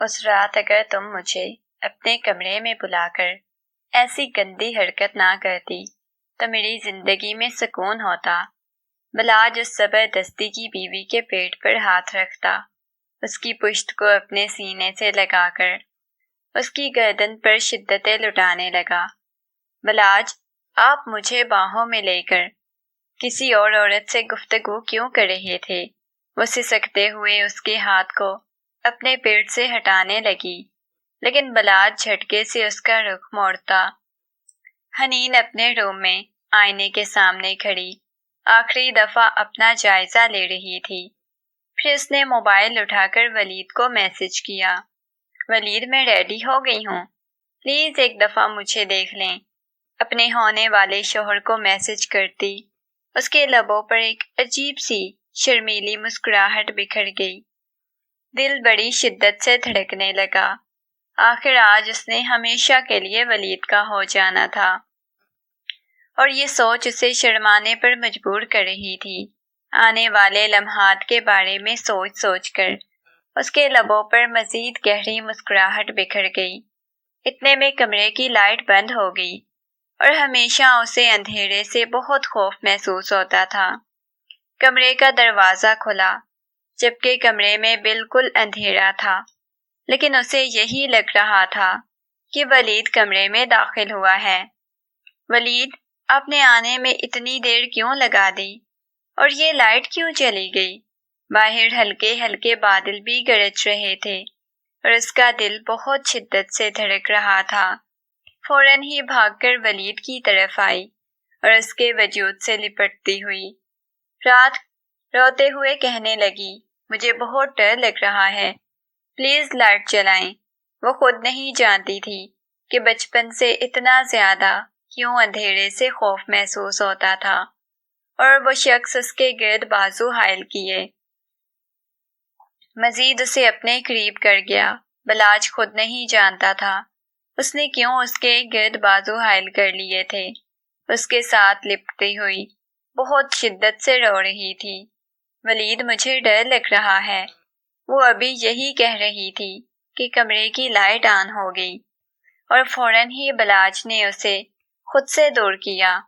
اس رات اگر تم مجھے اپنے کمرے میں بلا کر ایسی گندی حرکت نہ کرتی تو میری زندگی میں سکون ہوتا۔ بلاج اس زبردستی کی بیوی کے پیٹ پر ہاتھ رکھتا، اس کی پشت کو اپنے سینے سے لگا کر اس کی گردن پر شدتیں لٹانے لگا۔ بلاج، آپ مجھے باہوں میں لے کر کسی اور عورت سے گفتگو کیوں کر رہے تھے؟ وہ سسکتے ہوئے اس کے ہاتھ کو اپنے پیٹ سے ہٹانے لگی، لیکن بلاج جھٹکے سے اس کا رخ موڑتا۔ حنین اپنے روم میں آئینے کے سامنے کھڑی آخری دفعہ اپنا جائزہ لے رہی تھی۔ پھر اس نے موبائل اٹھا کر ولید کو میسج کیا، ولید میں ریڈی ہو گئی ہوں، پلیز ایک دفعہ مجھے دیکھ لیں۔ اپنے ہونے والے شوہر کو میسج کرتی اس کے لبوں پر ایک عجیب سی شرمیلی مسکراہٹ بکھر گئی۔ دل بڑی شدت سے دھڑکنے لگا۔ آخر آج اس نے ہمیشہ کے لیے ولید کا ہو جانا تھا، اور یہ سوچ اسے شرمانے پر مجبور کر رہی تھی۔ آنے والے لمحات کے بارے میں سوچ سوچ کر اس کے لبوں پر مزید گہری مسکراہٹ بکھر گئی۔ اتنے میں کمرے کی لائٹ بند ہو گئی، اور ہمیشہ اسے اندھیرے سے بہت خوف محسوس ہوتا تھا۔ کمرے کا دروازہ کھلا، جبکہ کمرے میں بالکل اندھیرا تھا، لیکن اسے یہی لگ رہا تھا کہ ولید کمرے میں داخل ہوا ہے۔ ولید، آپ نے آنے میں اتنی دیر کیوں لگا دی؟ اور یہ لائٹ کیوں چلی گئی؟ باہر ہلکے ہلکے بادل بھی گرج رہے تھے، اور اس کا دل بہت شدت سے دھڑک رہا تھا۔ فوراً ہی بھاگ کر ولید کی طرف آئی اور اس کے وجود سے لپٹتی ہوئی رات روتے ہوئے کہنے لگی، مجھے بہت ڈر لگ رہا ہے، پلیز لائٹ جلائیں۔ وہ خود نہیں جانتی تھی کہ بچپن سے اتنا زیادہ کیوں اندھیرے سے خوف محسوس ہوتا تھا، اور وہ شخص اس کے گرد بازو حائل کیے مزید اسے اپنے قریب کر گیا۔ بلاج خود نہیں جانتا تھا اس نے کیوں اس کے گرد بازو حائل کر لیے تھے۔ اس کے ساتھ لپٹتی ہوئی بہت شدت سے رو رہی تھی، ولید مجھے ڈر لگ رہا ہے۔ وہ ابھی یہی کہہ رہی تھی کہ کمرے کی لائٹ آن ہو گئی، اور فوراً ہی بلاج نے اسے خود سے دور کیا۔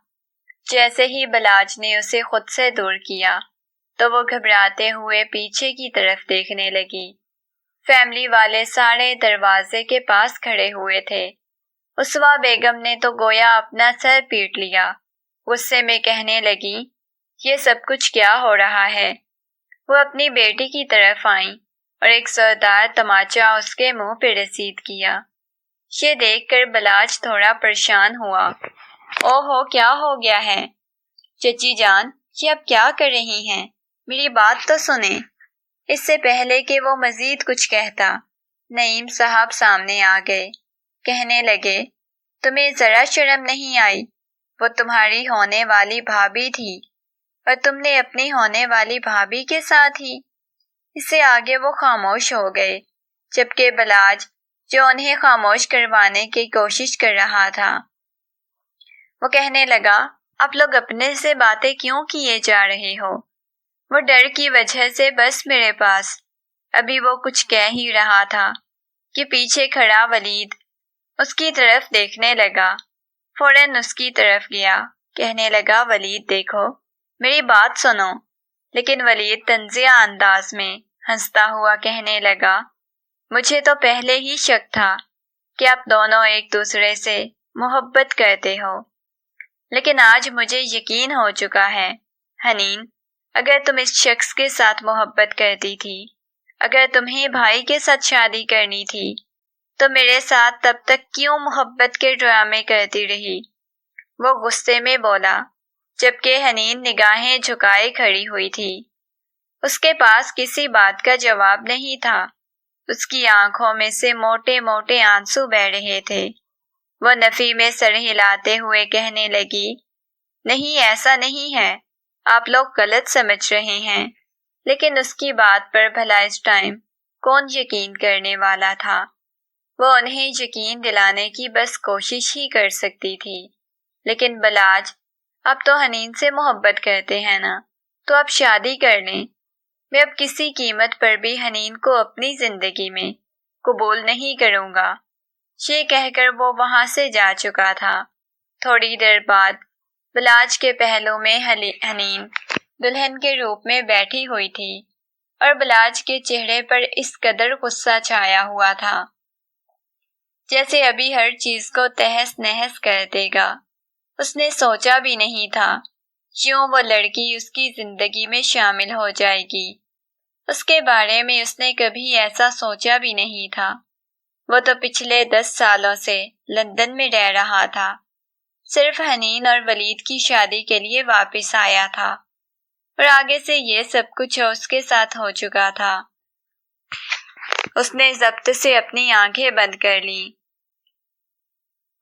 جیسے ہی بلاج نے اسے خود سے دور کیا تو وہ گھبراتے ہوئے پیچھے کی طرف دیکھنے لگی۔ فیملی والے سارے دروازے کے پاس کھڑے ہوئے تھے۔ اسوا بیگم نے تو گویا اپنا سر پیٹ لیا، غصے میں کہنے لگی، یہ سب کچھ کیا ہو رہا ہے؟ وہ اپنی بیٹی کی طرف آئیں اور ایک زوردار تماچا اس کے منہ پہ رسید کیا۔ یہ دیکھ کر بلاج تھوڑا پریشان ہوا۔ اوہو، کیا ہو گیا ہے؟ چچی جان، یہ اب کیا کر رہی ہیں؟ میری بات تو سنیں۔ اس سے پہلے کہ وہ مزید کچھ کہتا، نعیم صاحب سامنے آ گئے، کہنے لگے، تمہیں ذرا شرم نہیں آئی؟ وہ تمہاری ہونے والی بھابھی تھی، اور تم نے اپنی ہونے والی بھابھی کے ساتھ ہی۔ اس سے آگے وہ خاموش ہو گئے، جبکہ بلاج جو انہیں خاموش کروانے کی کوشش کر رہا تھا، وہ کہنے لگا، آپ لوگ اپنے سے باتیں کیوں کیے جا رہے ہو؟ وہ ڈر کی وجہ سے بس میرے پاس۔ ابھی وہ کچھ کہہ ہی رہا تھا کہ پیچھے کھڑا ولید اس کی طرف دیکھنے لگا۔ فوراً اس کی طرف گیا، کہنے لگا، ولید دیکھو، میری بات سنو۔ لیکن ولید طنزیہ انداز میں ہنستا ہوا کہنے لگا، مجھے تو پہلے ہی شک تھا کہ آپ دونوں ایک دوسرے سے محبت کرتے ہو، لیکن آج مجھے یقین ہو چکا ہے۔ حنین، اگر تم اس شخص کے ساتھ محبت کرتی تھی، اگر تمہیں بھائی کے ساتھ شادی کرنی تھی، تو میرے ساتھ تب تک کیوں محبت کے ڈرامے کرتی رہی؟ وہ غصے میں بولا، جبکہ حنین نگاہیں جھکائے کھڑی ہوئی تھی۔ اس کے پاس کسی بات کا جواب نہیں تھا۔ اس کی آنکھوں میں سے موٹے موٹے آنسو بہہ رہے تھے۔ وہ نفی میں سر ہلاتے ہوئے کہنے لگی، نہیں، ایسا نہیں ہے، آپ لوگ غلط سمجھ رہے ہیں۔ لیکن اس کی بات پر بھلا اس ٹائم کون یقین کرنے والا تھا؟ وہ انہیں یقین دلانے کی بس کوشش ہی کر سکتی تھی۔ لیکن بلاج، آپ تو حنین سے محبت کرتے ہیں نا، تو آپ شادی کر لیں۔ میں اب کسی قیمت پر بھی حنین کو اپنی زندگی میں قبول نہیں کروں گا۔ یہ کہہ کر وہ وہاں سے جا چکا تھا۔ تھوڑی دیر بعد بلاج کے پہلو میں حنین دلہن کے روپ میں بیٹھی ہوئی تھی اور بلاج کے چہرے پر اس قدر غصہ چھایا ہوا تھا جیسے ابھی ہر چیز کو تہس نہس کر دے گا۔ اس نے سوچا بھی نہیں تھا یوں وہ لڑکی اس کی زندگی میں شامل ہو جائے گی۔ اس کے بارے میں اس نے کبھی ایسا سوچا بھی نہیں تھا۔ وہ تو پچھلے 10 سالوں سے لندن میں رہ رہا تھا، صرف حنین اور ولید کی شادی کے لیے واپس آیا تھا، اور آگے سے یہ سب کچھ اس کے ساتھ ہو چکا تھا۔ اس نے ضبط سے اپنی آنکھیں بند کر لی۔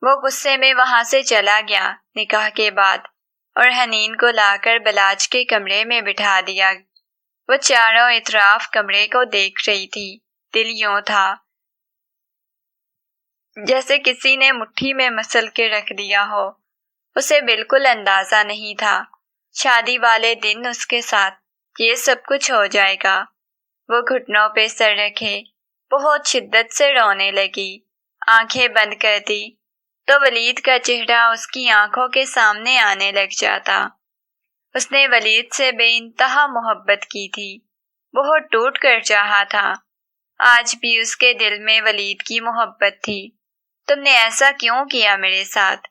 وہ غصے میں وہاں سے چلا گیا نکاح کے بعد، اور حنین کو لا کر بلاج کے کمرے میں بٹھا دیا۔ وہ چاروں اطراف کمرے کو دیکھ رہی تھی۔ دل یوں تھا جیسے کسی نے مٹھی میں مسل کے رکھ دیا ہو۔ اسے بالکل اندازہ نہیں تھا شادی والے دن اس کے ساتھ یہ سب کچھ ہو جائے گا۔ وہ گھٹنوں پہ سر رکھے بہت شدت سے رونے لگی۔ آنکھیں بند کر دی تو ولید کا چہرہ اس کی آنکھوں کے سامنے آنے لگ جاتا۔ اس نے ولید سے بے انتہا محبت کی تھی، بہت ٹوٹ کر چاہا تھا۔ آج بھی اس کے دل میں ولید کی محبت تھی۔ تم نے ایسا کیوں کیا میرے ساتھ؟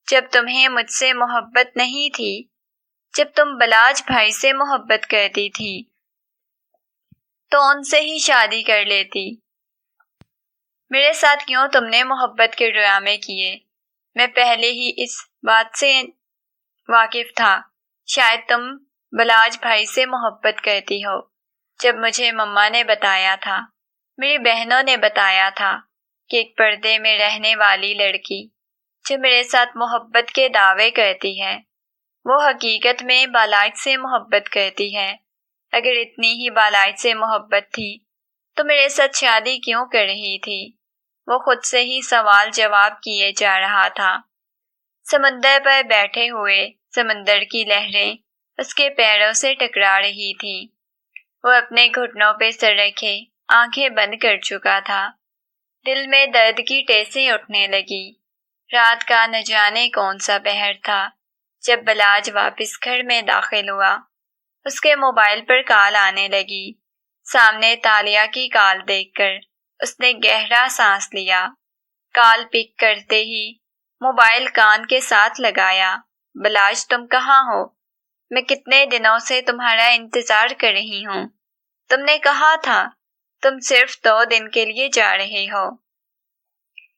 جب تمہیں مجھ سے محبت نہیں تھی، جب تم بلاج بھائی سے محبت کرتی تھی تو ان سے ہی شادی کر لیتی۔ میرے ساتھ کیوں تم نے محبت کے ڈرامے کیے؟ میں پہلے ہی اس بات سے واقف تھا، شاید تم بلاج بھائی سے محبت کرتی ہو۔ جب مجھے مما نے بتایا تھا، میری بہنوں نے بتایا تھا کہ ایک پردے میں رہنے والی لڑکی جو میرے ساتھ محبت کے دعوے کرتی ہے وہ حقیقت میں بالاج سے محبت کرتی ہے۔ اگر اتنی ہی بالاج سے محبت تھی تو میرے ساتھ شادی کیوں کر رہی تھی؟ وہ خود سے ہی سوال جواب کیے جا رہا تھا۔ سمندر پر بیٹھے ہوئے سمندر کی لہریں اس کے پیروں سے ٹکرا رہی تھی۔ وہ اپنے گھٹنوں پہ سر رکھے آنکھیں بند کر چکا تھا۔ دل میں درد کی ٹیسیں اٹھنے لگی۔ رات کا نہ جانے کون سا پہر تھا جب بلاج واپس گھر میں داخل ہوا۔ اس کے موبائل پر کال آنے لگی۔ سامنے تالیہ کی کال دیکھ کر اس نے گہرا سانس لیا۔ کال پک کرتے ہی موبائل کان کے ساتھ لگایا۔ بلاج تم کہاں ہو؟ میں کتنے دنوں سے تمہارا انتظار کر رہی ہوں۔ تم نے کہا تھا تم صرف 2 دن کے لیے جا رہے ہو۔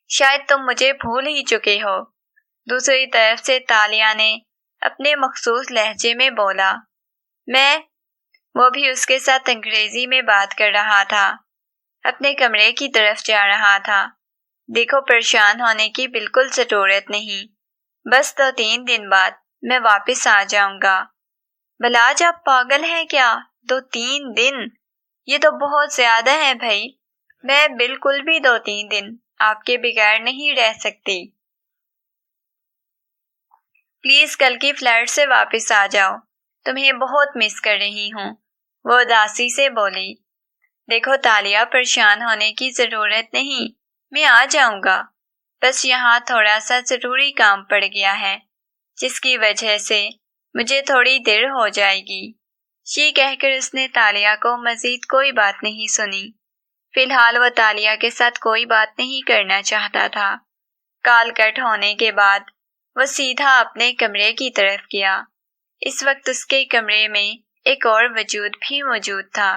شاید تم مجھے بھول ہی چکے ہو۔ دوسری طرف سے تالیہ نے اپنے مخصوص لہجے میں بولا۔ وہ بھی اس کے ساتھ انگریزی میں بات کر رہا تھا، اپنے کمرے کی طرف جا رہا تھا۔ دیکھو پریشان ہونے کی بالکل ضرورت نہیں، بس 2-3 دن بعد میں واپس آ جاؤں گا۔ بلاج آپ پاگل ہیں کیا؟ 2-3 دن یہ تو بہت زیادہ ہے بھائی۔ میں بالکل بھی 2-3 دن آپ کے بغیر نہیں رہ سکتی۔ پلیز کل کی فلائٹ سے واپس آ جاؤ، تمہیں بہت مس کر رہی ہوں۔ وہ اداسی سے بولی۔ دیکھو تالیہ پریشان ہونے کی ضرورت نہیں، میں آ جاؤں گا، بس یہاں تھوڑا سا ضروری کام پڑ گیا ہے جس کی وجہ سے مجھے تھوڑی دیر ہو جائے گی۔ یہ کہہ کر اس نے تالیہ کو مزید کوئی بات نہیں سنی۔ فی الحال وہ تالیہ کے ساتھ کوئی بات نہیں کرنا چاہتا تھا۔ کال کٹ ہونے کے بعد وہ سیدھا اپنے کمرے کی طرف گیا۔ اس وقت اس کے کمرے میں ایک اور وجود بھی موجود تھا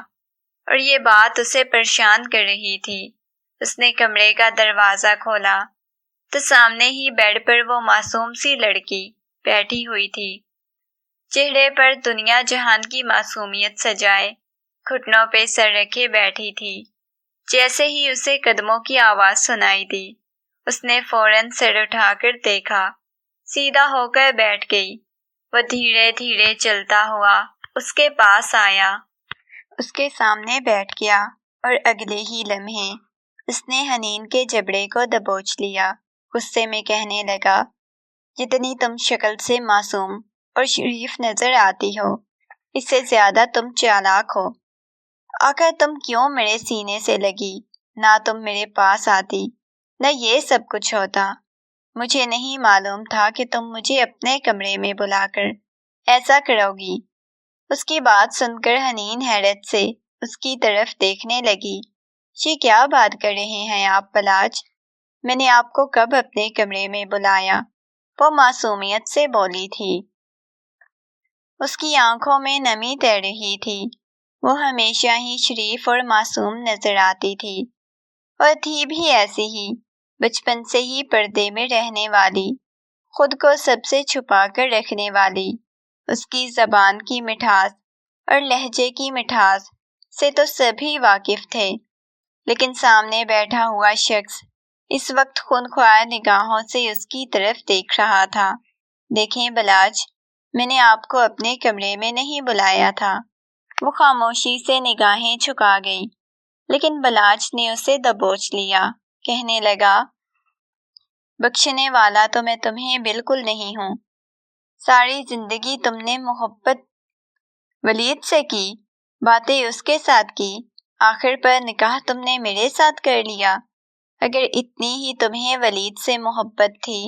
اور یہ بات اسے پریشان کر رہی تھی۔ اس نے کمرے کا دروازہ کھولا تو سامنے ہی بیڈ پر وہ معصوم سی لڑکی بیٹھی ہوئی تھی، چہرے پر دنیا جہان کی معصومیت سجائے گھٹنوں پہ سر رکھے بیٹھی تھی۔ جیسے ہی اسے قدموں کی آواز سنائی دی، اس نے فوراً سر اٹھا کر دیکھا، سیدھا ہو کر بیٹھ گئی۔ وہ دھیرے دھیرے چلتا ہوا اس کے پاس آیا، اس کے سامنے بیٹھ گیا اور اگلے ہی لمحے اس نے حنین کے جبڑے کو دبوچ لیا۔ غصے میں کہنے لگا، جتنی تم شکل سے معصوم اور شریف نظر آتی ہو، اس سے زیادہ تم چالاک ہو۔ آخر تم کیوں میرے سینے سے لگی؟ نہ تم میرے پاس آتی نہ یہ سب کچھ ہوتا۔ مجھے نہیں معلوم تھا کہ تم مجھے اپنے کمرے میں بلا کر ایسا کرو گی۔ اس کی بات سن کر حنین حیرت سے اس کی طرف دیکھنے لگی۔ یہ کیا بات کر رہے ہیں آپ بلاج؟ میں نے آپ کو کب اپنے کمرے میں بلایا؟ وہ معصومیت سے بولی تھی۔ اس کی آنکھوں میں نمی تیر رہی تھی۔ وہ ہمیشہ ہی شریف اور معصوم نظر آتی تھی، اور تھی بھی ایسی ہی، بچپن سے ہی پردے میں رہنے والی، خود کو سب سے چھپا کر رکھنے والی۔ اس کی زبان کی مٹھاس اور لہجے کی مٹھاس سے تو سبھی واقف تھے، لیکن سامنے بیٹھا ہوا شخص اس وقت خونخوار نگاہوں سے اس کی طرف دیکھ رہا تھا۔ دیکھیں بلاج، میں نے آپ کو اپنے کمرے میں نہیں بلایا تھا۔ وہ خاموشی سے نگاہیں جھکا گئی، لیکن بلاج نے اسے دبوچ لیا، کہنے لگا، بخشنے والا تو میں تمہیں بالکل نہیں ہوں۔ ساری زندگی تم نے محبت ولید سے کی، باتیں اس کے ساتھ کی، آخر پر نکاح تم نے میرے ساتھ کر لیا۔ اگر اتنی ہی تمہیں ولید سے محبت تھی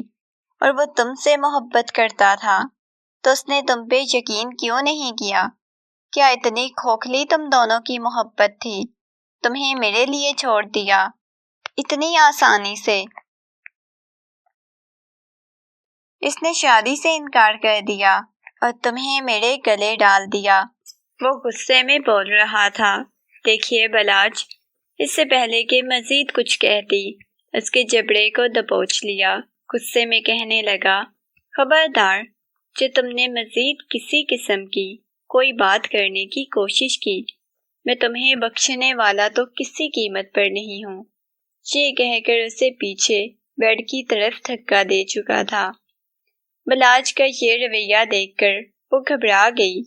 اور وہ تم سے محبت کرتا تھا تو اس نے تم پہ یقین کیوں نہیں کیا؟ کیا اتنی کھوکھلی تم دونوں کی محبت تھی؟ تمہیں میرے لیے چھوڑ دیا اتنی آسانی سے؟ اس نے شادی سے انکار کر دیا اور تمہیں میرے گلے ڈال دیا۔ وہ غصے میں بول رہا تھا۔ دیکھیے بلاج، اس سے پہلے کہ مزید کچھ کہتی، اس کے جبڑے کو دبوچ لیا، غصے میں کہنے لگا، خبردار، جو تم نے مزید کسی قسم کی کوئی بات کرنے کی کوشش کی، میں تمہیں بخشنے والا تو کسی قیمت پر نہیں ہوں۔ یہ کہہ کر اسے پیچھے بیڈ کی طرف دھکا دے چکا تھا۔ بلاج کا یہ رویہ دیکھ کر وہ گھبرا گئی،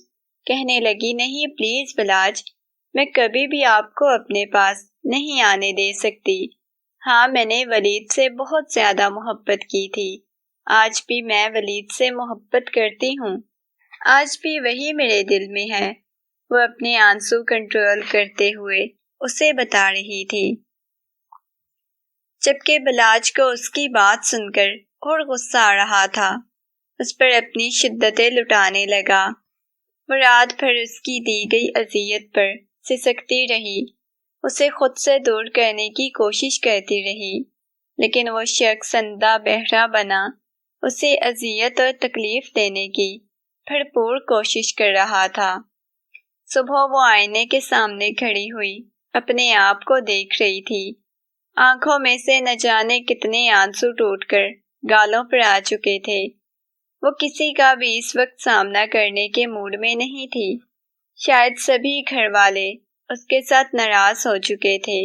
کہنے لگی، نہیں پلیز بلاج، میں کبھی بھی آپ کو اپنے پاس نہیں آنے دے سکتی۔ ہاں، میں نے ولید سے بہت زیادہ محبت کی تھی، آج بھی میں ولید سے محبت کرتی ہوں، آج بھی وہی میرے دل میں ہے۔ وہ اپنے آنسو کنٹرول کرتے ہوئے اسے بتا رہی تھی، جبکہ بلاج کو اس کی بات سن کر اور غصہ آ رہا تھا، اس پر اپنی شدتیں لٹانے لگا۔ وہ رات بھر اس کی دی گئی اذیت پر سسکتی رہی، اسے خود سے دور کرنے کی کوشش کرتی رہی، لیکن وہ شخص اندھا بہرا بنا اسے اذیت اور تکلیف دینے کی بھرپور کوشش کر رہا تھا۔ صبح وہ آئینے کے سامنے کھڑی ہوئی اپنے آپ کو دیکھ رہی تھی، آنکھوں میں سے نہ جانے کتنے آنسو ٹوٹ کر گالوں پر آ چکے تھے۔ وہ کسی کا بھی اس وقت سامنا کرنے کے موڈ میں نہیں تھی، شاید سبھی گھر والے اس کے ساتھ ناراض ہو چکے تھے،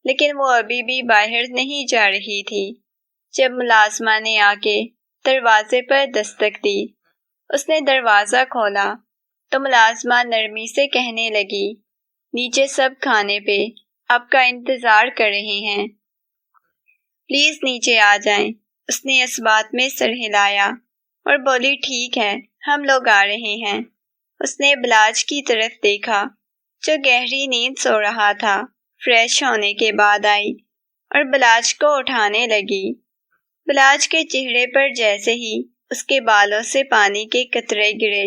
لیکن وہ ابھی بھی باہر نہیں جا رہی تھی۔ جب ملازمہ نے آ کے دروازے پر دستک دی، اس نے دروازہ کھولا تو ملازمہ نرمی سے کہنے لگی، نیچے سب کھانے پہ آپ کا انتظار کر رہے ہیں، پلیز نیچے آ جائیں۔ اس نے اس بات میں سر ہلایا اور بولی، ٹھیک ہے، ہم لوگ آ رہے ہیں۔ اس نے بلاج کی طرف دیکھا جو گہری نیند سو رہا تھا، فریش ہونے کے بعد آئی اور بلاج کو اٹھانے لگی۔ بلاج کے چہرے پر جیسے ہی اس کے بالوں سے پانی کے قطرے گرے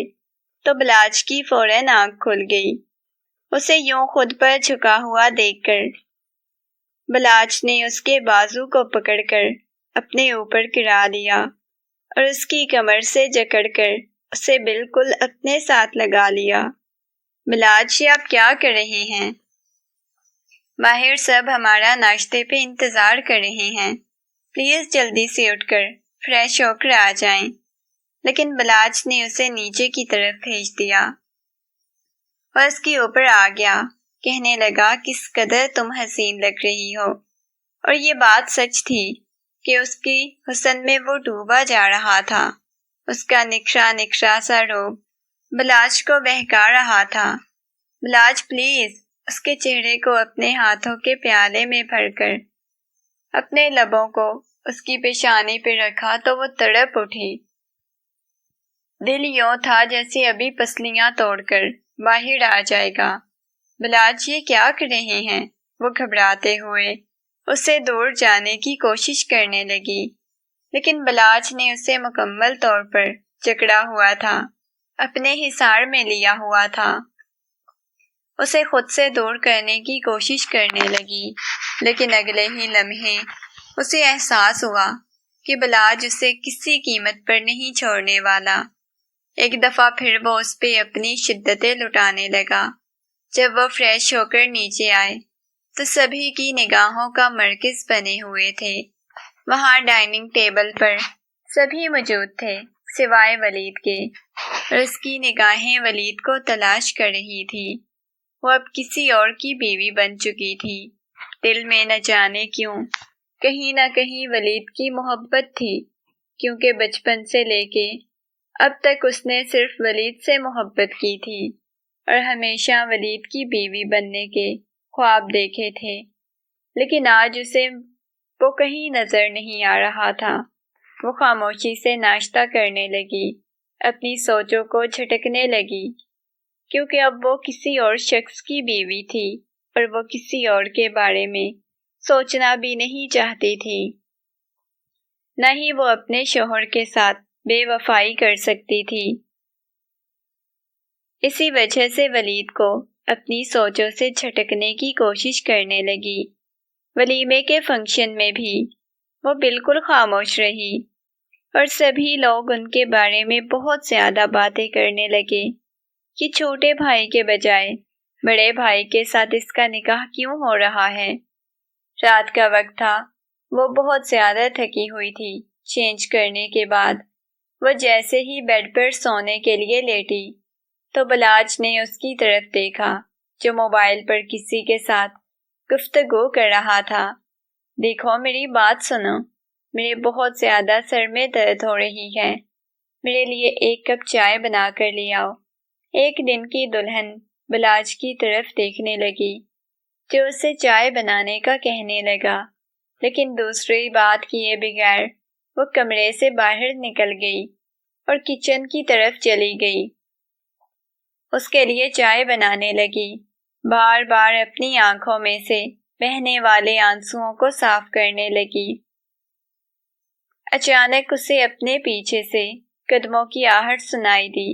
تو بلاج کی فوراً آنکھ کھل گئی۔ اسے یوں خود پر جھکا ہوا دیکھ کر بلاج نے اس کے بازو کو پکڑ کر اپنے اوپر گرا لیا اور اس کی کمر سے جکڑ کر اسے بالکل اپنے ساتھ لگا لیا۔ بلاج، یہ آپ کیا کر رہے ہیں؟ باہر سب ہمارا ناشتے پہ انتظار کر رہے ہیں، پلیز جلدی سے اٹھ کر فریش ہو کر آ جائیں۔ لیکن بلاج نے اسے نیچے کی طرف بھیج دیا اور اس کے اوپر آ گیا، کہنے لگا، کس قدر تم حسین لگ رہی ہو۔ اور یہ بات سچ تھی کہ اس کی حسن میں وہ ڈوبا جا رہا تھا۔ اس کا نکھرا نکھرا سا روب بلاج کو بہکا رہا تھا۔ بلاج پلیز، اس کے چہرے کو اپنے ہاتھوں کے پیالے میں بھر کر اپنے لبوں کو اس کی پیشانی پہ رکھا تو وہ تڑپ اٹھی۔ دل یوں تھا جیسے ابھی پسلیاں توڑ کر باہر آ جائے گا۔ بلاج، یہ کیا کر رہے ہیں؟ وہ گھبراتے ہوئے اسے دور جانے کی کوشش کرنے لگی، لیکن بلاج نے اسے مکمل طور پر جکڑا ہوا تھا، اپنے حصار میں لیا ہوا تھا۔ اسے خود سے دور کرنے کی کوشش کرنے لگی، لیکن اگلے ہی لمحے اسے احساس ہوا کہ بلاج اسے کسی قیمت پر نہیں چھوڑنے والا۔ ایک دفعہ پھر وہ اس پہ اپنی شدتیں لٹانے لگا۔ جب وہ فریش ہو کر نیچے آئے تو سبھی کی نگاہوں کا مرکز بنے ہوئے تھے۔ وہاں ڈائننگ ٹیبل پر سبھی موجود تھے سوائے ولید کے، اور اس کی نگاہیں ولید کو تلاش کر رہی تھی۔ وہ اب کسی اور کی بیوی بن چکی تھی۔ دل میں نہ جانے کیوں کہیں نہ کہیں ولید کی محبت تھی، کیونکہ بچپن سے لے کے اب تک اس نے صرف ولید سے محبت کی تھی اور ہمیشہ ولید کی بیوی بننے کے خواب دیکھے تھے، لیکن آج اسے وہ کہیں نظر نہیں آ رہا تھا۔ وہ خاموشی سے ناشتہ کرنے لگی، اپنی سوچوں کو جھٹکنے لگی، کیونکہ اب وہ کسی اور شخص کی بیوی تھی اور وہ کسی اور کے بارے میں سوچنا بھی نہیں چاہتی تھی۔ نہ ہی وہ اپنے شوہر کے ساتھ بے وفائی کر سکتی تھی۔ اسی وجہ سے ولید کو اپنی سوچوں سے جھٹکنے کی کوشش کرنے لگی۔ ولیمے کے فنکشن میں بھی وہ بالکل خاموش رہی اور سبھی لوگ ان کے بارے میں بہت زیادہ باتیں کرنے لگے کہ چھوٹے بھائی کے بجائے بڑے بھائی کے ساتھ اس کا نکاح کیوں ہو رہا ہے۔ رات کا وقت تھا، وہ بہت زیادہ تھکی ہوئی تھی۔ چینج کرنے کے بعد وہ جیسے ہی بیڈ پر سونے کے لیے لیٹی تو بلاج نے اس کی طرف دیکھا جو موبائل پر کسی کے ساتھ گفتگو کر رہا تھا۔ دیکھو، میری بات سنو، میرے بہت زیادہ سر میں درد ہو رہی ہے، میرے لیے ایک کپ چائے بنا کر لے آؤ۔ ایک دن کی دلہن بلاج کی طرف دیکھنے لگی جو اسے چائے بنانے کا کہنے لگا، لیکن دوسری بات کیے بغیر وہ کمرے سے باہر نکل گئی اور کچن کی طرف چلی گئی۔ اس کے لیے چائے بنانے لگی، بار بار اپنی آنکھوں میں سے بہنے والے آنسوؤں کو صاف کرنے لگی۔ اچانک اسے اپنے پیچھے سے قدموں کی آہٹ سنائی دی۔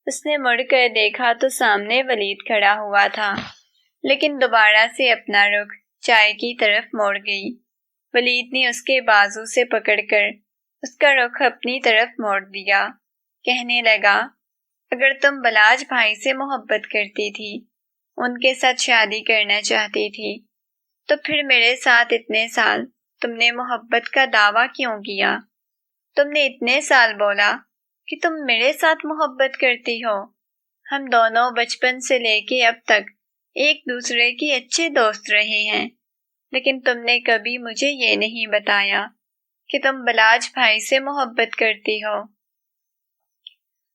اس نے مڑ کر دیکھا تو سامنے ولید کھڑا ہوا تھا، لیکن دوبارہ سے اپنا رخ چائے کی طرف موڑ گئی۔ ولید نے اس کے بازو سے پکڑ کر اس کا رخ اپنی طرف موڑ دیا، کہنے لگا، اگر تم بلاج بھائی سے محبت کرتی تھی، ان کے ساتھ شادی کرنا چاہتی تھی، تو پھر میرے ساتھ اتنے سال تم نے محبت کا دعویٰ کیوں کیا؟ تم نے اتنے سال بولا کہ تم میرے ساتھ محبت کرتی ہو۔ ہم دونوں بچپن سے لے کے اب تک ایک دوسرے کے اچھے دوست رہے ہیں، لیکن تم نے کبھی مجھے یہ نہیں بتایا کہ تم بلاج بھائی سے محبت کرتی ہو۔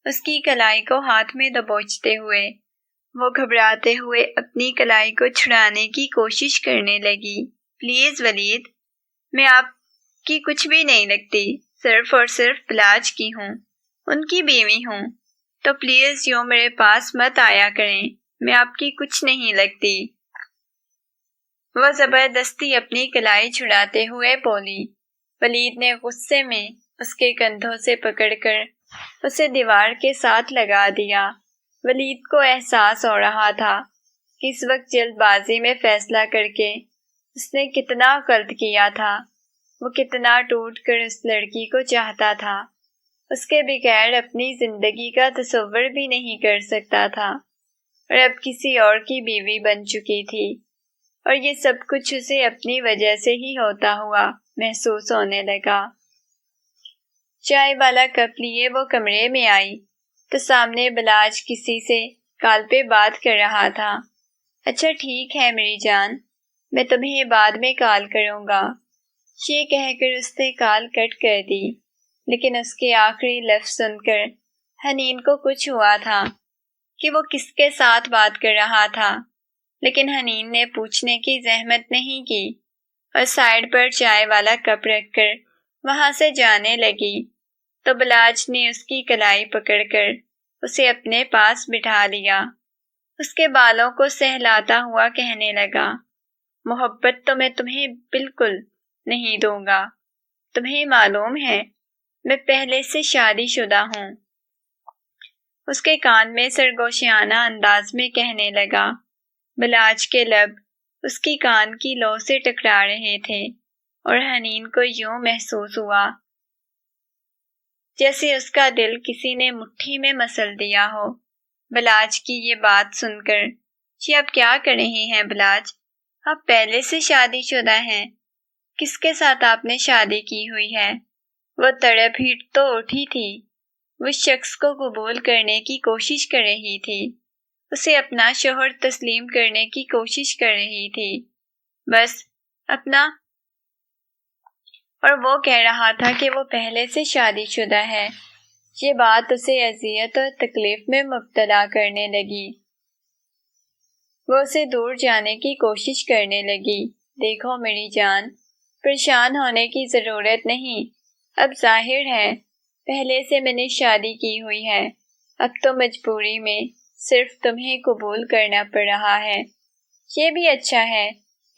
اس کی کلائی کو ہاتھ میں دبوچتے ہوئے وہ گھبراتے ہوئے اپنی کلائی کو چھڑانے کی کوشش کرنے لگی۔ پلیز ولید، میں آپ کی کچھ بھی نہیں لگتی، صرف اور صرف بلاج کی ہوں، ان کی بیوی ہوں، تو پلیز یوں میرے پاس مت آیا کریں، میں آپ کی کچھ نہیں لگتی۔ وہ زبردستی اپنی کلائی چھڑاتے ہوئے بولی۔ ولید نے غصے میں اس کے کندھوں سے پکڑ کر اسے دیوار کے ساتھ لگا دیا۔ ولید کو احساس ہو رہا تھا کہ اس وقت جلد بازی میں فیصلہ کر کے اس نے کتنا غلط کیا تھا۔ وہ کتنا ٹوٹ کر اس لڑکی کو چاہتا تھا، اس کے بغیر اپنی زندگی کا تصور بھی نہیں کر سکتا تھا، اور اب کسی اور کی بیوی بن چکی تھی، اور یہ سب کچھ اسے اپنی وجہ سے ہی ہوتا ہوا محسوس ہونے لگا۔ چائے والا کپ لیے وہ کمرے میں آئی تو سامنے بلاج کسی سے کال پہ بات کر رہا تھا۔ اچھا ٹھیک ہے میری جان، میں تمہیں بعد میں کال کروں گا، یہ کہہ کر اس نے کال کٹ کر دی۔ لیکن اس کے آخری لفظ سن کر حنین کو کچھ ہوا تھا کہ وہ کس کے ساتھ بات کر رہا تھا، لیکن حنین نے پوچھنے کی زحمت نہیں کی اور سائڈ پر چائے والا کپ رکھ کر وہاں سے جانے لگی تو بلاج نے اس کی کلائی پکڑ کر اسے اپنے پاس بٹھا لیا۔ اس کے بالوں کو سہلاتا ہوا کہنے لگا، محبت تو میں تمہیں بالکل نہیں دوں گا۔ تمہیں معلوم ہے میں پہلے سے شادی شدہ ہوں۔ اس کے کان میں سرگوشیانہ انداز میں کہنے لگا۔ بلاج کے لب اس کی کان کی لو سے ٹکرا رہے تھے اور حنین کو یوں محسوس ہوا جیسے اس کا دل کسی نے مٹھی میں مسل دیا ہو۔ بلاج کی یہ بات سن کر، جی آپ کیا کر رہے ہیں بلاج؟ آپ پہلے سے شادی شدہ ہیں۔ کس کے ساتھ آپ نے شادی کی ہوئی ہے؟ وہ تڑپ ہی تو اٹھی تھی۔ وہ شخص کو قبول کرنے کی کوشش کر رہی تھی، اسے اپنا شوہر تسلیم کرنے کی کوشش کر رہی تھی، بس اپنا، اور وہ کہہ رہا تھا کہ وہ پہلے سے شادی شدہ ہے۔ یہ بات اسے اذیت اور تکلیف میں مبتلا کرنے لگی۔ وہ اسے دور جانے کی کوشش کرنے لگی۔ دیکھو میری جان، پریشان ہونے کی ضرورت نہیں۔ اب ظاہر ہے پہلے سے میں نے شادی کی ہوئی ہے، اب تو مجبوری میں صرف تمہیں قبول کرنا پڑ رہا ہے۔ یہ بھی اچھا ہے،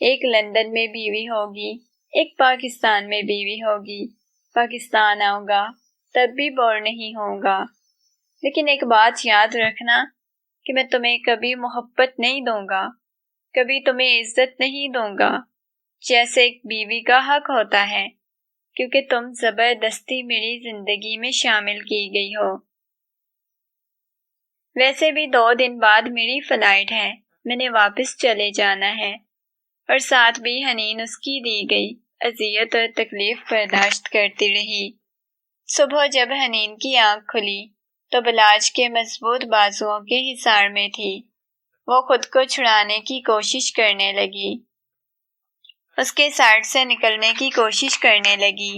ایک لندن میں بیوی ہوگی، ایک پاکستان میں بیوی ہوگی۔ پاکستان آؤں گا تب بھی بور نہیں ہوں گا، لیکن ایک بات یاد رکھنا کہ میں تمہیں کبھی محبت نہیں دوں گا، کبھی تمہیں عزت نہیں دوں گا جیسے ایک بیوی کا حق ہوتا ہے، کیونکہ تم زبردستی میری زندگی میں شامل کی گئی ہو۔ ویسے بھی 2 دن بعد میری فلائٹ ہے، میں نے واپس چلے جانا ہے۔ اور ساتھ بھی حنین اس کی دی گئی اذیت اور تکلیف برداشت کرتی رہی۔ صبح جب حنین کی آنکھ کھلی تو بلاج کے مضبوط بازوؤں کے حصار میں تھی۔ وہ خود کو چھڑانے کی کوشش کرنے لگی، اس کے سائڈ سے نکلنے کی کوشش کرنے لگی،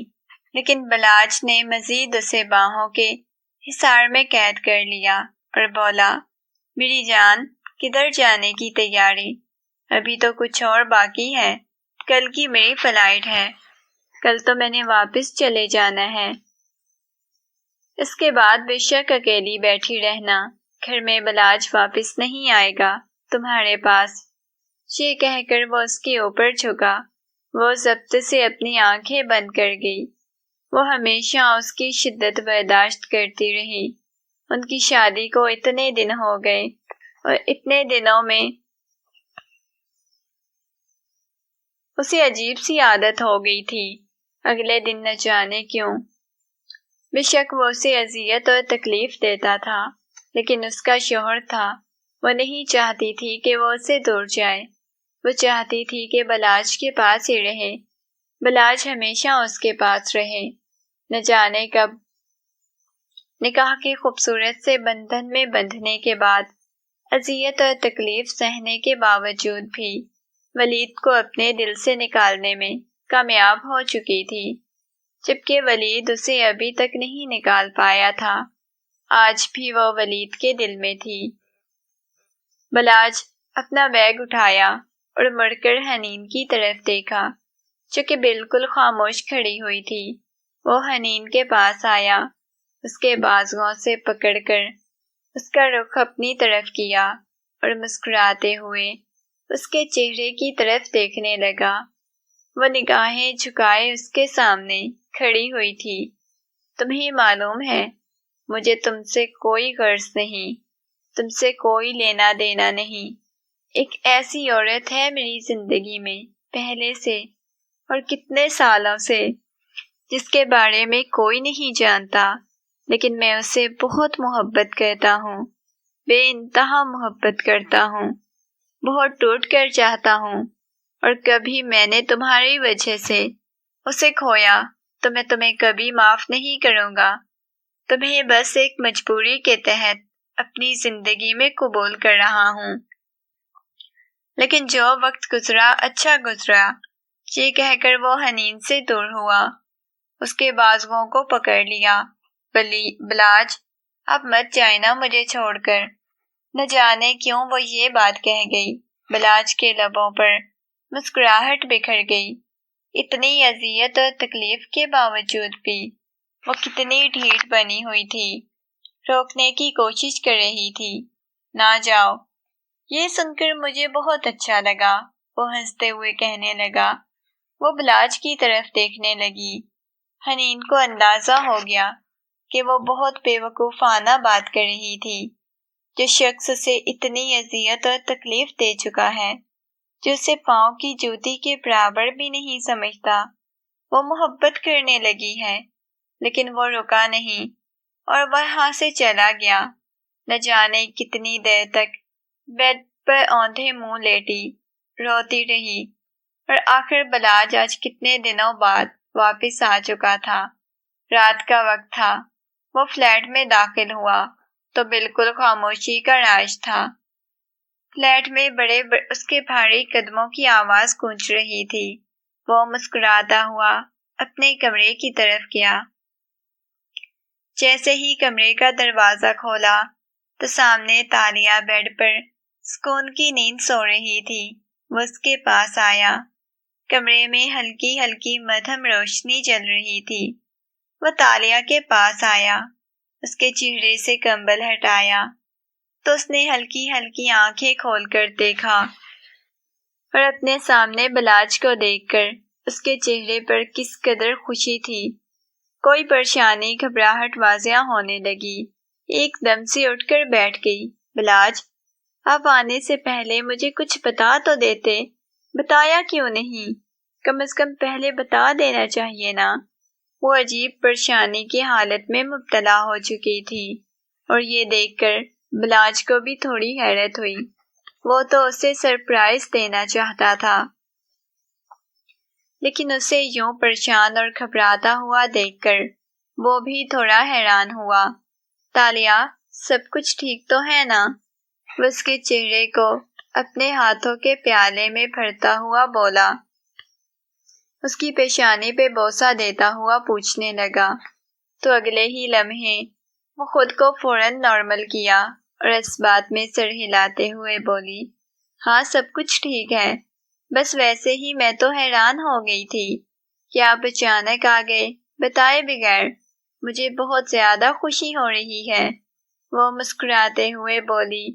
لیکن بلاج نے مزید اسے باہوں کے حصار میں قید کر لیا اور بولا، میری جان کدھر جانے کی تیاری؟ ابھی تو کچھ اور باقی ہے، کل کی میری فلائٹ ہے، کل تو میں نے واپس چلے جانا ہے۔ اس کے بعد بے شک اکیلی بیٹھی رہنا، گھر میں بلاج واپس نہیں آئے گا تمہارے پاس۔ یہ کہہ کر وہ اس کے اوپر جھکا۔ وہ ضبط سے اپنی آنکھیں بند کر گئی۔ وہ ہمیشہ اس کی شدت برداشت کرتی رہی۔ ان کی شادی کو اتنے دن ہو گئے اور اتنے دنوں میں اسے عجیب سی عادت ہو گئی تھی، اگلے دن نہ جانے کیوں۔ بے شک وہ اسے اذیت اور تکلیف دیتا تھا، لیکن اس کا شوہر تھا، وہ نہیں چاہتی تھی کہ وہ اسے دور جائے، وہ چاہتی تھی کہ بلاج کے پاس ہی رہے، بلاج ہمیشہ اس کے پاس رہے۔ نہ جانے کب نکاح کے خوبصورت سے بندھن میں بندھنے کے بعد اذیت اور تکلیف سہنے کے باوجود بھی ولید کو اپنے دل سے نکالنے میں کامیاب ہو چکی تھی، جبکہ ولید اسے ابھی تک نہیں نکال پایا تھا۔ آج بھی وہ ولید کے دل میں تھی۔ بلاج اپنا بیگ اٹھایا اور مڑ کر حنین کی طرف دیکھا، جو کہ بالکل خاموش کھڑی ہوئی تھی۔ وہ حنین کے پاس آیا، اس کے بازوؤں سے پکڑ کر اس کا رخ اپنی طرف کیا اور مسکراتے ہوئے اس کے چہرے کی طرف دیکھنے لگا۔ وہ نگاہیں جھکائے اس کے سامنے کھڑی ہوئی تھی۔ تمہیں معلوم ہے مجھے تم سے کوئی غرض نہیں، تم سے کوئی لینا دینا نہیں۔ ایک ایسی عورت ہے میری زندگی میں پہلے سے اور کتنے سالوں سے، جس کے بارے میں کوئی نہیں جانتا، لیکن میں اسے بہت محبت کرتا ہوں، بے انتہا محبت کرتا ہوں، بہت ٹوٹ کر چاہتا ہوں، اور کبھی میں نے تمہاری وجہ سے اسے کھویا تو میں تمہیں کبھی معاف نہیں کروں گا۔ تمہیں بس ایک مجبوری کے تحت اپنی زندگی میں قبول کر رہا ہوں، لیکن جو وقت گزرا اچھا گزرا۔ یہ کہہ کر وہ حنین سے دور ہوا، اس کے بازوؤں کو پکڑ لیا۔ بلاج اب مت جائے نا مجھے چھوڑ کر۔ نہ جانے کیوں وہ یہ بات کہہ گئی، بلاج کے لبوں پر مسکراہٹ بکھر گئی۔ اتنی اذیت اور تکلیف کے باوجود بھی وہ کتنی ڈھیٹ بنی ہوئی تھی، روکنے کی کوشش کر رہی تھی۔ نہ جاؤ، یہ سن کر مجھے بہت اچھا لگا، وہ ہنستے ہوئے کہنے لگا۔ وہ بلاج کی طرف دیکھنے لگی۔ حنین کو اندازہ ہو گیا کہ وہ بہت بے وقوفانہ بات کر رہی تھی۔ جو شخص اسے اتنی اذیت اور تکلیف دے چکا ہے، جو اسے پاؤں کی جوتی کے برابر بھی نہیں سمجھتا، وہ محبت کرنے لگی ہے۔ لیکن وہ رکا نہیں اور وہاں سے چلا گیا۔ نہ جانے کتنی دیر تک بیڈ پر اوندھے منہ لیٹی روتی رہی، اور آخر بلاج آج کتنے دنوں بعد واپس آ چکا تھا۔ رات کا وقت تھا۔ وہ فلیٹ میں داخل ہوا تو بالکل خاموشی کا راج تھا۔ فلیٹ میں اس کے بھاری قدموں کی آواز گونج رہی تھی۔ وہ مسکراتا ہوا اپنے کمرے کی طرف گیا۔ جیسے ہی کمرے کا دروازہ کھولا تو سامنے تالیہ بیڈ پر سکون کی نیند سو رہی تھی۔ وہ اس کے پاس آیا۔ کمرے میں ہلکی ہلکی مدھم روشنی جل رہی تھی۔ وہ تالیہ کے پاس آیا، اس کے چہرے سے کمبل ہٹایا تو اس نے ہلکی ہلکی آنکھیں کھول کر دیکھا، اور اپنے سامنے بلاج کو دیکھ کر اس کے چہرے پر کس قدر خوشی تھی۔ کوئی پریشانی، گھبراہٹ واضح ہونے لگی۔ ایک دم سے اٹھ کر بیٹھ گئی۔ بلاج، آپ آنے سے پہلے مجھے کچھ بتا تو دیتے، بتایا کیوں نہیں؟ کم از کم پہلے بتا دینا چاہیے نا۔ وہ عجیب پریشانی کی حالت میں مبتلا ہو چکی تھی، اور یہ دیکھ کر بلاج کو بھی تھوڑی حیرت ہوئی۔ وہ تو اسے سرپرائز دینا چاہتا تھا، لیکن اسے یوں پریشان اور گھبراتا ہوا دیکھ کر وہ بھی تھوڑا حیران ہوا۔ تالیہ، سب کچھ ٹھیک تو ہے نا؟ وہ اس کے چہرے کو اپنے ہاتھوں کے پیالے میں بھرتا ہوا بولا۔ اس کی پیشانی پہ بوسہ دیتا ہوا پوچھنے لگا تو اگلے ہی لمحے وہ خود کو فوراً نارمل کیا اور اس بات میں سر ہلاتے ہوئے بولی، ہاں سب کچھ ٹھیک ہے، بس ویسے ہی میں تو حیران ہو گئی تھی کہ آپ اچانک آ گئے بتائے بغیر۔ مجھے بہت زیادہ خوشی ہو رہی ہے۔ وہ مسکراتے ہوئے بولی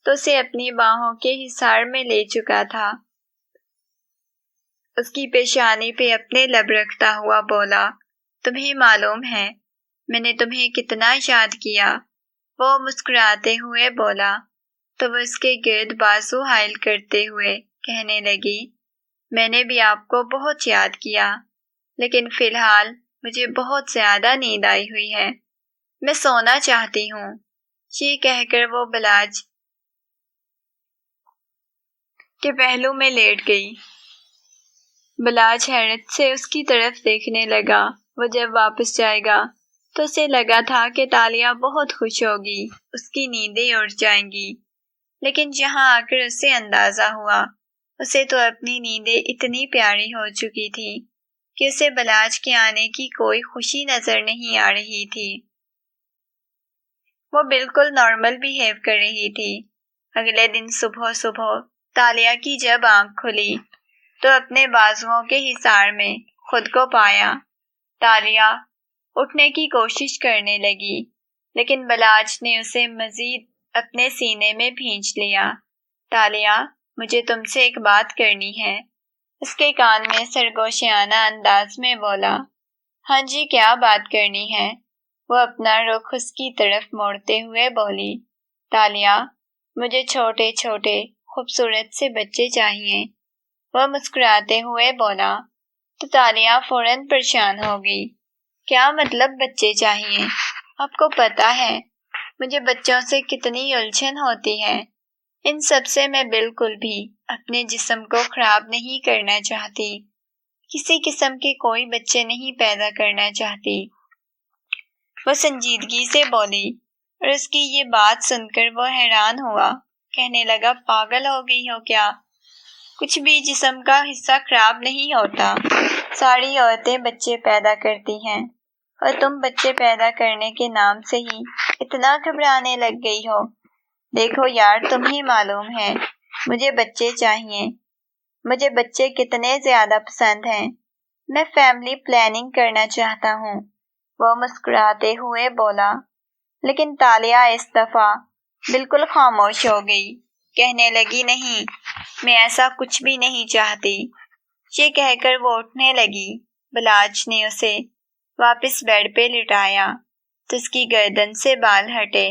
تو اسے اپنی باہوں کے حصار میں لے چکا تھا۔ اس کی پیشانی پہ اپنے لب رکھتا ہوا بولا، تمہیں معلوم ہے میں نے تمہیں کتنا یاد کیا؟ وہ مسکراتے ہوئے بولا تو وہ اس کے گرد بازو حائل کرتے ہوئے کہنے لگی، میں نے بھی آپ کو بہت یاد کیا، لیکن فی الحال مجھے بہت زیادہ نیند آئی ہوئی ہے، میں سونا چاہتی ہوں۔ یہ کہہ کر وہ بلاج کے پہلو میں لیٹ گئی۔ بلاج حیرت سے اس کی طرف دیکھنے لگا۔ وہ جب واپس جائے گا تو اسے لگا تھا کہ تالیہ بہت خوش ہوگی، اس کی نیندیں اڑ جائیں گی، لیکن جہاں آ کر اسے اندازہ ہوا، اسے تو اپنی نیندیں اتنی پیاری ہو چکی تھی کہ اسے بلاج کے آنے کی کوئی خوشی نظر نہیں آ رہی تھی۔ وہ بالکل نارمل بیہیو کر رہی تھی۔ اگلے دن صبح تالیہ کی جب آنکھ کھلی تو اپنے بازوؤں کے حصار میں خود کو پایا۔ تالیہ اٹھنے کی کوشش کرنے لگی، لیکن بلاج نے اسے مزید اپنے سینے میں بھینچ لیا۔ تالیہ، مجھے تم سے ایک بات کرنی ہے، اس کے کان میں سرگوشیانہ انداز میں بولا۔ ہاں جی، کیا بات کرنی ہے؟ وہ اپنا رخ اس کی طرف موڑتے ہوئے بولی۔ تالیہ، مجھے چھوٹے چھوٹے خوبصورت سے بچے چاہیے۔ وہ مسکراتے ہوئے بولا تو تالیہ فوراً پریشان ہو گئی۔ کیا مطلب بچے چاہیے؟ آپ کو پتہ ہے مجھے بچوں سے کتنی الجھن ہوتی ہے۔ ان سب سے میں بالکل بھی اپنے جسم کو خراب نہیں کرنا چاہتی، کسی قسم کے کوئی بچے نہیں پیدا کرنا چاہتی۔ وہ سنجیدگی سے بولی، اور اس کی یہ بات سن کر وہ حیران ہوا، کہنے لگا، پاگل ہو گئی ہو کیا؟ کچھ بھی جسم کا حصہ خراب نہیں ہوتا، ساری عورتیں بچے پیدا کرتی ہیں، اور تم بچے پیدا کرنے کے نام سے ہی اتنا گھبرانے لگ گئی ہو۔ دیکھو یار، تمہیں معلوم ہے مجھے بچے چاہیے، مجھے بچے کتنے زیادہ پسند ہیں، میں فیملی پلاننگ کرنا چاہتا ہوں۔ وہ مسکراتے ہوئے بولا، لیکن تالیہ اس دفعہ بالکل خاموش ہو گئی، کہنے لگی، نہیں، میں ایسا کچھ بھی نہیں چاہتی۔ یہ کہہ کر وہ اٹھنے لگی۔ بلاج نے اسے واپس بیڈ پہ لٹایا تو اس کی گردن سے بال ہٹے۔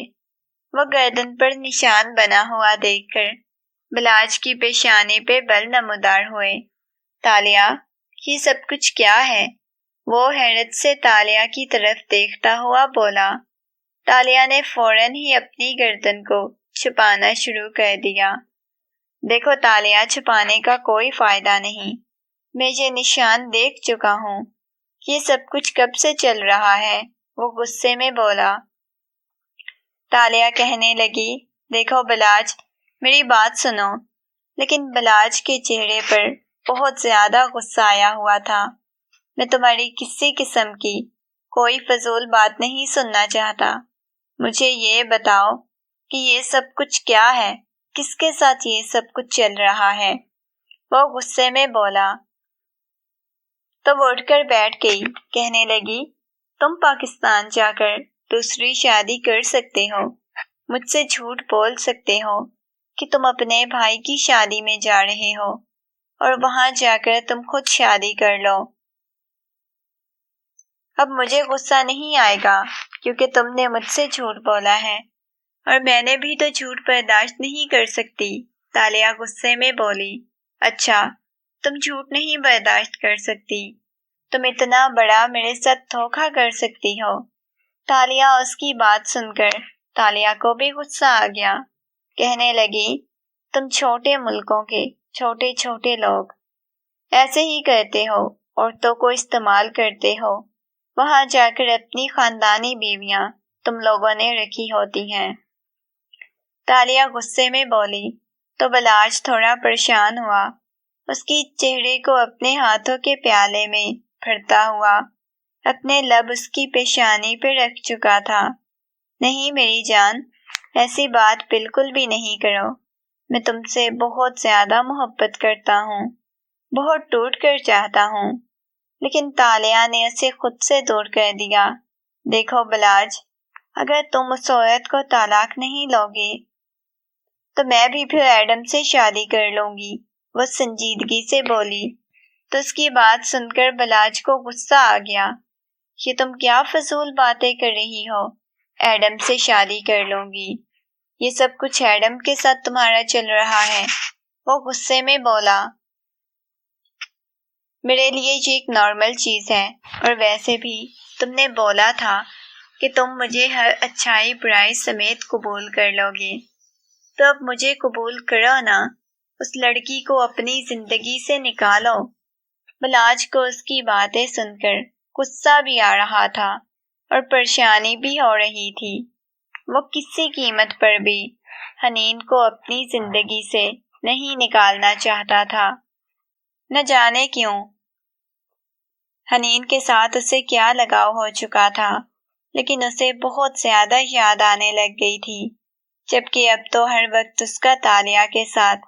وہ گردن پر نشان بنا ہوا دیکھ کر بلاج کی پیشانی پہ بل نمودار ہوئے۔ تالیہ، یہ سب کچھ کیا ہے؟ وہ حیرت سے تالیہ کی طرف دیکھتا ہوا بولا۔ تالیہ نے فوراً ہی اپنی گردن کو چھپانا شروع کر دیا۔ دیکھو تالیہ، چھپانے کا کوئی فائدہ نہیں، میں یہ نشان دیکھ چکا ہوں۔ یہ سب کچھ کب سے چل رہا ہے؟ وہ غصے میں بولا۔ تالیہ کہنے لگی، دیکھو بلاج، میری بات سنو۔ لیکن بلاج کے چہرے پر بہت زیادہ غصہ آیا ہوا تھا۔ میں تمہاری کسی قسم کی کوئی فضول بات نہیں سننا چاہتا۔ مجھے یہ بتاؤ کہ یہ سب کچھ کیا ہے؟ کس کے ساتھ یہ سب کچھ چل رہا ہے؟ وہ غصے میں بولا۔ تو وہ اٹھ کر بیٹھ گئی، کہنے لگی، تم پاکستان جا کر دوسری شادی کر سکتے ہو، مجھ سے جھوٹ بول سکتے ہو کہ تم اپنے بھائی کی شادی میں جا رہے ہو اور وہاں جا کر تم خود شادی کر لو۔ اب مجھے غصہ نہیں آئے گا کیونکہ تم نے مجھ سے جھوٹ بولا ہے، اور میں نے بھی تو جھوٹ برداشت نہیں کر سکتی۔ تالیہ غصے میں بولی۔ اچھا، تم جھوٹ نہیں برداشت کر سکتی؟ تم اتنا بڑا میرے ساتھ دھوکہ کر سکتی ہو؟ تالیہ اس کی بات سن کر تالیہ کو بھی غصہ آ گیا۔ کہنے لگی، تم چھوٹے ملکوں کے چھوٹے چھوٹے لوگ ایسے ہی کرتے ہو، عورتوں کو استعمال کرتے ہو، وہاں جا کر اپنی خاندانی بیویاں تم لوگوں نے رکھی ہوتی ہیں۔ تالیہ غصے میں بولی تو بلاج تھوڑا پریشان ہوا۔ اس کی چہرے کو اپنے ہاتھوں کے پیالے میں پھرتا ہوا اپنے لب اس کی پیشانی پہ رکھ چکا تھا۔ نہیں میری جان، ایسی بات بالکل بھی نہیں کرو، میں تم سے بہت زیادہ محبت کرتا ہوں، بہت ٹوٹ کر چاہتا ہوں۔ لیکن تالیہ نے اسے خود سے دور کر دیا۔ دیکھو بلاج، اگر تم اس عورت کو طلاق نہیں لوگے تو میں بھی پھر ایڈم سے شادی کر لوں گی، وہ سنجیدگی سے بولی۔ تو اس کی بات سن کر بلاج کو غصہ آ گیا۔ یہ تم کیا فضول باتیں کر رہی ہو؟ ایڈم سے شادی کر لوں گی؟ یہ سب کچھ ایڈم کے ساتھ تمہارا چل رہا ہے؟ وہ غصے میں بولا۔ میرے لیے یہ ایک نارمل چیز ہے، اور ویسے بھی تم نے بولا تھا کہ تم مجھے ہر اچھائی برائی سمیت قبول کر لو گے، تو اب مجھے قبول کرو نا، اس لڑکی کو اپنی زندگی سے نکالو۔ بلاج کو اس کی باتیں سن کر غصہ بھی آ رہا تھا اور پریشانی بھی ہو رہی تھی۔ وہ کسی قیمت پر بھی حنین کو اپنی زندگی سے نہیں نکالنا چاہتا تھا۔ نہ جانے کیوں حنین کے ساتھ اسے کیا لگاؤ ہو چکا تھا، لیکن اسے بہت زیادہ یاد آنے لگ گئی تھی، جبکہ اب تو ہر وقت اس کا تالیہ کے ساتھ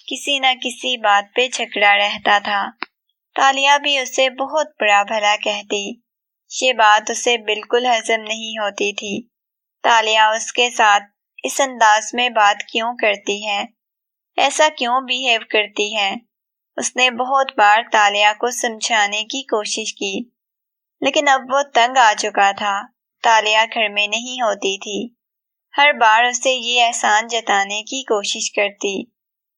کسی نہ کسی بات پہ جھگڑا رہتا تھا۔ تالیہ بھی اسے بہت برا بھلا کہتی، یہ بات اسے بالکل ہضم نہیں ہوتی تھی۔ تالیہ اس کے ساتھ اس انداز میں بات کیوں کرتی ہے؟ ایسا کیوں بیہیو کرتی ہے؟ اس نے بہت بار تالیہ کو سمجھانے کی کوشش کی، لیکن اب وہ تنگ آ چکا تھا۔ تالیہ گھر میں نہیں ہوتی تھی۔ ہر بار اسے یہ احسان جتانے کی کوشش کرتی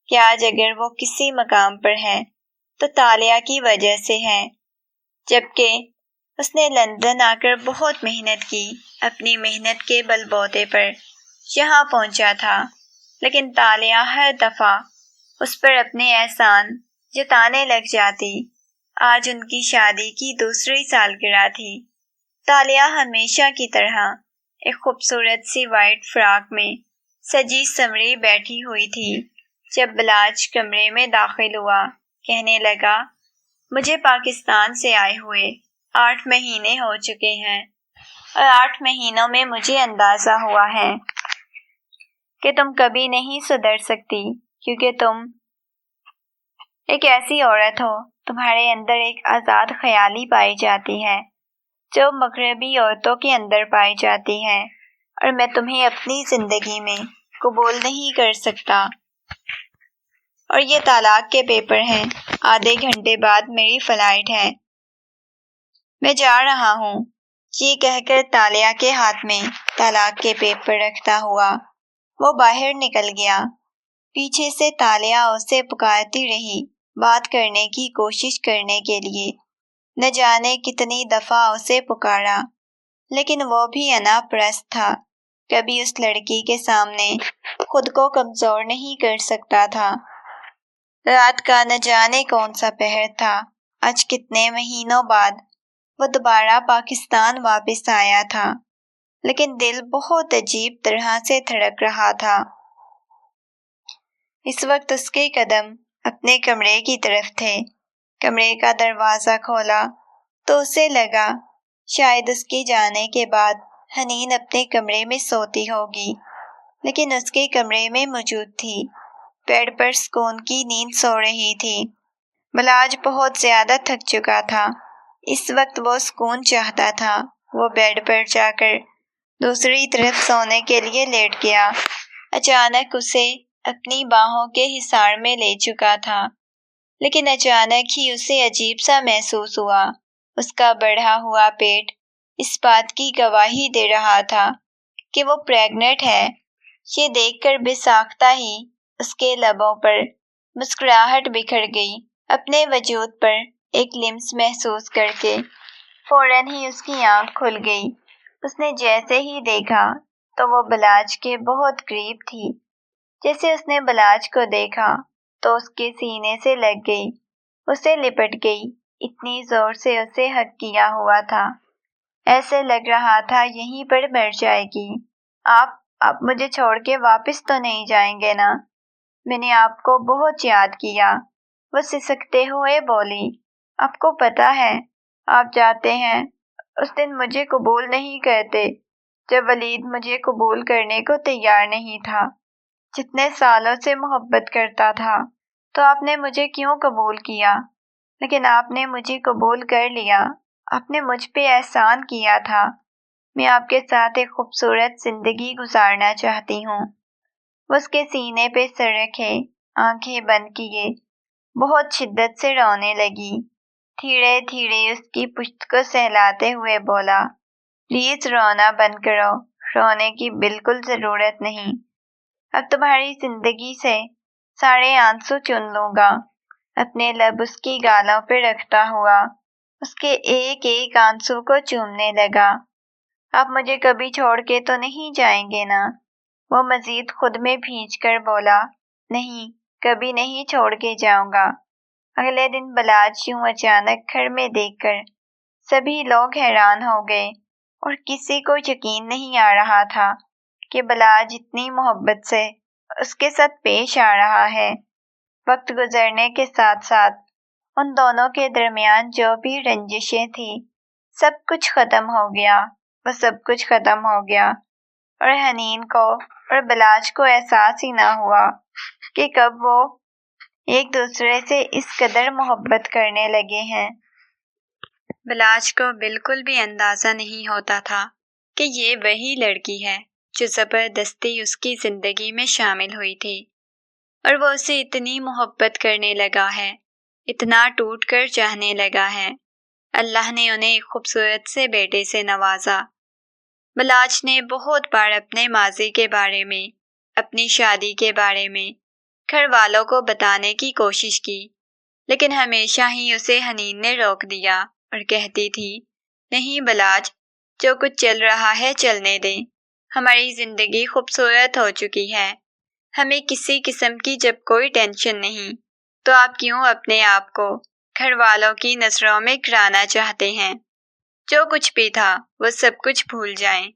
کہ آج اگر وہ کسی مقام پر ہے تو تالیہ کی وجہ سے ہے، جبکہ اس نے لندن آ کر بہت محنت کی، اپنی محنت کے بل بوتے پر یہاں پہنچا تھا، لیکن تالیہ ہر دفعہ اس پر اپنے احسان جتانے لگ جاتی۔ آج ان کی شادی کی دوسری سالگرہ تھی۔ تالیہ ہمیشہ کی طرح ایک خوبصورت سی وائٹ فراک میں سجی سنوری بیٹھی ہوئی تھی جب بلاج کمرے میں داخل ہوا۔ کہنے لگا، مجھے پاکستان سے آئے ہوئے 8 مہینے ہو چکے ہیں، اور 8 مہینوں میں مجھے اندازہ ہوا ہے کہ تم کبھی نہیں سدھر سکتی، کیونکہ تم ایک ایسی عورت ہو، تمہارے اندر ایک آزاد خیالی پائی جاتی ہے جو مغربی عورتوں کے اندر پائی جاتی ہے، اور میں تمہیں اپنی زندگی میں قبول نہیں کر سکتا، اور یہ طلاق کے پیپر ہیں۔ آدھے گھنٹے بعد میری فلائٹ ہے، میں جا رہا ہوں۔ یہ کہہ کر تالیہ کے ہاتھ میں طلاق کے پیپر رکھتا ہوا وہ باہر نکل گیا۔ پیچھے سے تالیہ اسے پکارتی رہی، بات کرنے کی کوشش کرنے کے لیے۔ نہ جانے کتنی دفعہ اسے پکارا، لیکن وہ بھی انا پرست تھا، کبھی اس لڑکی کے سامنے خود کو کمزور نہیں کر سکتا تھا۔ رات کا نہ جانے کون سا پہر تھا۔ آج کتنے مہینوں بعد وہ دوبارہ پاکستان واپس آیا تھا، لیکن دل بہت عجیب طرح سے دھڑک رہا تھا۔ اس وقت اس کے قدم اپنے کمرے کی طرف تھے۔ کمرے کا دروازہ کھولا تو اسے لگا شاید اس کے جانے کے بعد حنین اپنے کمرے میں سوتی ہوگی، لیکن اس کے کمرے میں موجود تھی۔ بیڈ پر سکون کی نیند سو رہی تھی۔ بلاج بہت زیادہ تھک چکا تھا، اس وقت وہ سکون چاہتا تھا۔ وہ بیڈ پر جا کر دوسری طرف سونے کے لیے لیٹ گیا۔ اچانک اسے اپنی باہوں کے حصار میں لے چکا تھا، لیکن اچانک ہی اسے عجیب سا محسوس ہوا۔ اس کا بڑھا ہوا پیٹ اس بات کی گواہی دے رہا تھا کہ وہ پریگننٹ ہے۔ یہ دیکھ کر بے ساختہ ہی اس کے لبوں پر مسکراہٹ بکھر گئی۔ اپنے وجود پر ایک لمس محسوس کر کے فوراً ہی اس کی آنکھ کھل گئی۔ اس نے جیسے ہی دیکھا تو وہ بلاج کے بہت قریب تھی۔ جیسے اس نے بلاج کو دیکھا تو اس کے سینے سے لگ گئی، اسے لپٹ گئی، اتنی زور سے اسے حق کیا ہوا تھا، ایسے لگ رہا تھا یہیں پر مر جائے گی۔ آپ مجھے چھوڑ کے واپس تو نہیں جائیں گے نا؟ میں نے آپ کو بہت یاد کیا، وہ سسکتے ہوئے بولی۔ آپ کو پتا ہے آپ جاتے ہیں اس دن مجھے قبول نہیں کرتے، جب ولید مجھے قبول کرنے کو تیار نہیں تھا، جتنے سالوں سے محبت کرتا تھا، تو آپ نے مجھے کیوں قبول کیا؟ لیکن آپ نے مجھے قبول کر لیا، آپ نے مجھ پہ احسان کیا تھا۔ میں آپ کے ساتھ ایک خوبصورت زندگی گزارنا چاہتی ہوں۔ وہ اس کے سینے پہ سر رکھے، آنکھیں بند کیے، بہت شدت سے رونے لگی۔ دھیرے دھیرے اس کی پشت کو سہلاتے ہوئے بولا، پلیز رونا بند کرو، رونے کی بالکل ضرورت نہیں، اب تمہاری زندگی سے سارے آنسو چن لوں گا۔ اپنے لب اس کی گالوں پہ رکھتا ہوا اس کے ایک ایک آنسو کو چومنے لگا۔ آپ مجھے کبھی چھوڑ کے تو نہیں جائیں گے نا؟ وہ مزید خود میں بھینچ کر بولا، نہیں، کبھی نہیں چھوڑ کے جاؤں گا۔ اگلے دن بلاج یوں اچانک گھر میں دیکھ کر سبھی لوگ حیران ہو گئے، اور کسی کو یقین نہیں آ رہا تھا کہ بلاج اتنی محبت سے اس کے ساتھ پیش آ رہا ہے۔ وقت گزرنے کے ساتھ ساتھ ان دونوں کے درمیان جو بھی رنجشیں تھیں سب کچھ ختم ہو گیا، وہ سب کچھ ختم ہو گیا، اور حنین کو اور بلاج کو احساس ہی نہ ہوا کہ کب وہ ایک دوسرے سے اس قدر محبت کرنے لگے ہیں۔ بلاج کو بالکل بھی اندازہ نہیں ہوتا تھا کہ یہ وہی لڑکی ہے جو زبردستی اس کی زندگی میں شامل ہوئی تھی، اور وہ اسے اتنی محبت کرنے لگا ہے، اتنا ٹوٹ کر چاہنے لگا ہے۔ اللہ نے انہیں ایک خوبصورت سے بیٹے سے نوازا۔ بلاج نے بہت بار اپنے ماضی کے بارے میں، اپنی شادی کے بارے میں گھر والوں کو بتانے کی کوشش کی، لیکن ہمیشہ ہی اسے حنین نے روک دیا اور کہتی تھی، نہیں بلاج، جو کچھ چل رہا ہے چلنے دیں، ہماری زندگی خوبصورت ہو چکی ہے، ہمیں کسی قسم کی جب کوئی ٹینشن نہیں، تو آپ کیوں اپنے آپ کو گھر والوں کی نظروں میں گرانا چاہتے ہیں؟ جو کچھ بھی تھا وہ سب کچھ بھول جائیں۔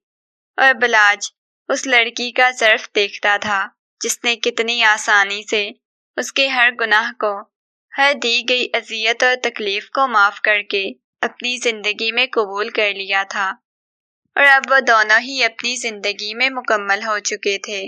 اور بلاج اس لڑکی کا ظرف دیکھتا تھا جس نے کتنی آسانی سے اس کے ہر گناہ کو، ہر دی گئی اذیت اور تکلیف کو معاف کر کے اپنی زندگی میں قبول کر لیا تھا، اور اب وہ دونوں ہی اپنی زندگی میں مکمل ہو چکے تھے۔